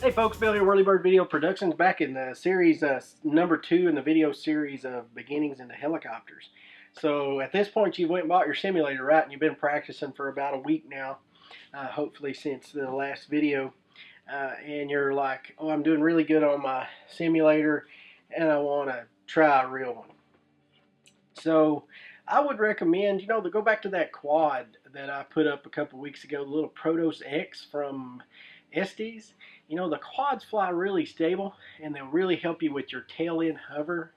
Hey folks, Bill here, Whirlybird Video Productions, back in the series number 2 in the video series of Beginnings into Helicopters. So at this point you went and bought your simulator, right? And you've been practicing for about a week now, hopefully since the last video. And you're like, oh, I'm doing really good on my simulator and I want to try a real one. So I would recommend, to go back to that quad that I put up a couple weeks ago, the little Protos X from Estes. The quads fly really stable and they'll really help you with your tail end hover.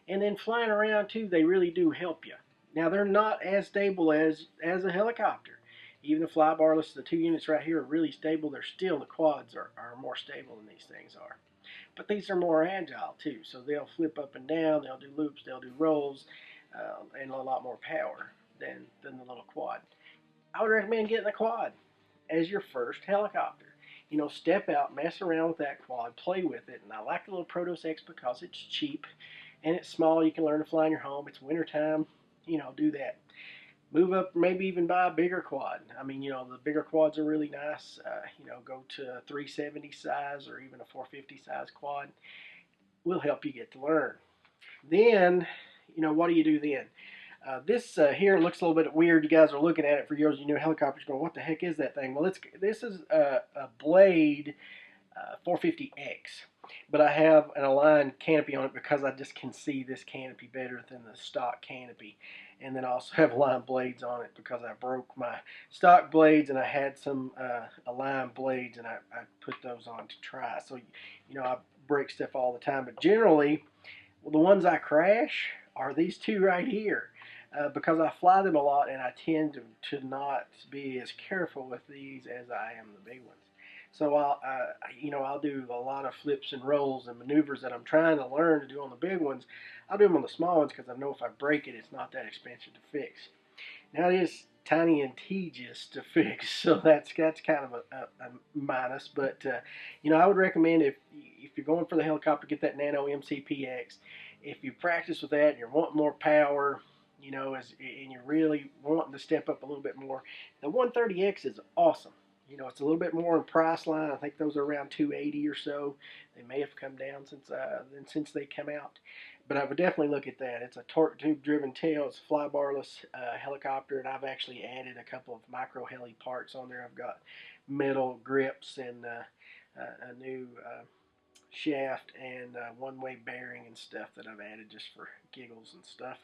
And then flying around too, they really do help you. Now they're not as stable as a helicopter. Even the fly barless, the two units right here are really stable. They're still, the quads are more stable than these things are. But these are more agile too, so they'll flip up and down, they'll do loops, they'll do rolls, and a lot more power than the little quad. I would recommend getting the quad as your first helicopter. Step out, mess around with that quad, play with it. And I like the little Protos X because it's cheap and it's small. You can learn to fly in your home. It's wintertime, do that. Move up, maybe even buy a bigger quad. The bigger quads are really nice. Go to a 370 size or even a 450 size quad. Will help you get to learn. Then, what do you do then? This here looks a little bit weird. You guys are looking at it for years. You know, helicopters going, what the heck is that thing? Well, this is a Blade 450X, but I have an aligned canopy on it because I just can see this canopy better than the stock canopy. And then I also have aligned blades on it because I broke my stock blades and I had some aligned blades and I put those on to try. So, I break stuff all the time, but generally, the ones I crash are these two right here. Because I fly them a lot and I tend to not be as careful with these as I am the big ones. So I'll do a lot of flips and rolls and maneuvers that I'm trying to learn to do on the big ones. I'll do them on the small ones because I know if I break it, it's not that expensive to fix. Now it is tiny and tedious to fix, so that's kind of a minus. But I would recommend if you're going for the helicopter, get that Nano MCPX. If you practice with that and you're wanting more power, and you're really wanting to step up a little bit more, the 130X is awesome. It's a little bit more in price line. I think those are around 280 or so. They may have come down since they come out, but I would definitely look at that. It's a torque tube driven tail. It's a fly barless helicopter, and I've actually added a couple of micro heli parts on there. I've got metal grips and a new shaft and one-way bearing and stuff that I've added just for giggles and stuff.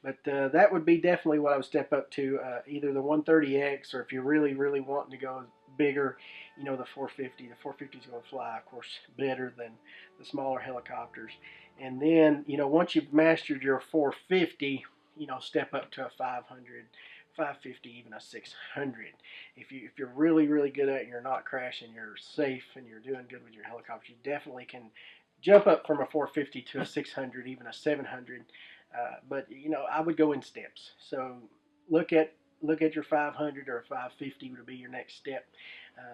But that would be definitely what I would step up to, either the 130X, or if you're really, really wanting to go bigger, the 450. The 450 is going to fly, of course, better than the smaller helicopters. And then, once you've mastered your 450, step up to a 500, 550, even a 600. If you're really, really good at it and you're not crashing, you're safe, and you're doing good with your helicopter, you definitely can jump up from a 450 to a 600, even a 700. But I would go in steps. So look at your 500 or 550 would be your next step.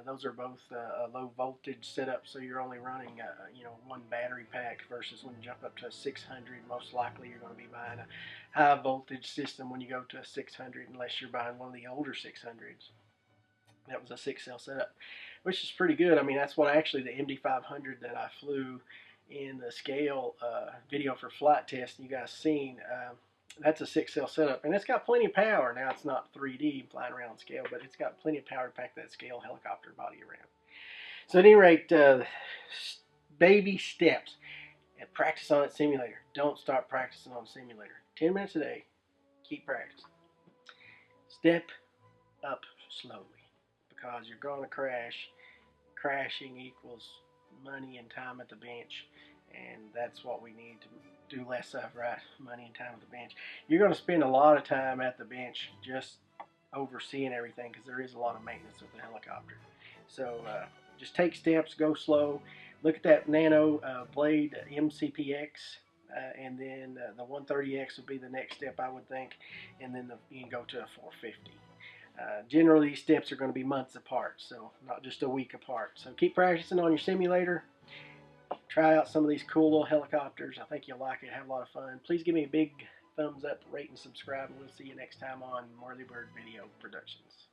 Those are both a low voltage setup, so you're only running one battery pack, versus when you jump up to a 600, most likely you're going to be buying a high voltage system when you go to a 600, unless you're buying one of the older 600s. That was a 6-cell setup, which is pretty good. That's what actually the MD500 that I flew in the scale video for flight test you guys seen. That's a 6-cell setup, and it's got plenty of power. Now it's not 3D flying around scale, but it's got plenty of power to pack that scale helicopter body around. So at any rate, baby steps, and practice on that simulator. Don't stop practicing on the simulator. 10 minutes a day. Keep practicing. Step up slowly, because you're going to crash. Crashing equals money and time at the bench, and that's what we need to do less of, right? Money and time at the bench. You're going to spend a lot of time at the bench just overseeing everything, because there is a lot of maintenance with the helicopter. So just take steps, go slow. Look at that Nano Blade MCPX, and then the 130X would be the next step, I would think, and then you can go to a 450. Generally, these steps are going to be months apart, so not just a week apart. So keep practicing on your simulator. Try out some of these cool little helicopters. I think you'll like it. Have a lot of fun. Please give me a big thumbs up, rate, and subscribe, and we'll see you next time on Whirlybird Video Productions.